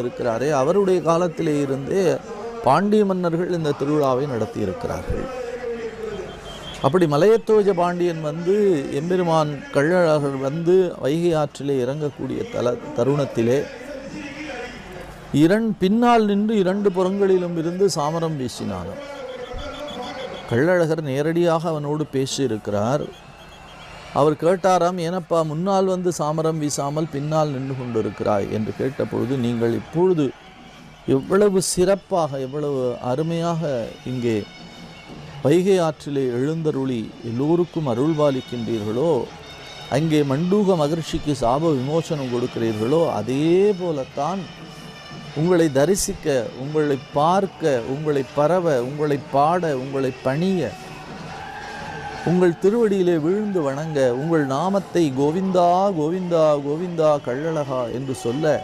இருக்கிறாரே அவருடைய காலத்திலே இருந்தே பாண்டிய மன்னர்கள் இந்த திருவிழாவை நடத்தி இருக்கிறார்கள். அப்படி மலையத்துவஜ பாண்டியன் எம்பெருமான் கள்ளழகர் வைகை ஆற்றிலே இறங்கக்கூடிய தருணத்திலே பின்னால் நின்று 2 புறங்களிலும் இருந்து சாமரம் வீசினான். கள்ளழகர் நேரடியாக அவனோடு பேசியிருக்கிறார். அவர் கேட்டாராம், ஏனப்பா முன்னால் சாமரம் வீசாமல் பின்னால் நின்று கொண்டிருக்கிறாய் என்று கேட்டபொழுது, நீங்கள் இப்பொழுது எவ்வளவு சிறப்பாக எவ்வளவு அருமையாக இங்கே வைகை ஆற்றிலே எழுந்தருளி எல்லோருக்கும் அருள்பாலிக்கின்றீர்களோ, அங்கே மண்டூக மகர்ஷிக்கு சாப விமோசனம் கொடுக்கிறீர்களோ, அதே போலத்தான் உங்களை தரிசிக்க, உங்களை பார்க்க, உங்களை பரவ, உங்களை பாட, உங்களை பணிய, உங்கள் திருவடியிலே விழுந்து வணங்க, உங்கள் நாமத்தை கோவிந்தா கோவிந்தா கோவிந்தா கள்ளழகா என்று சொல்ல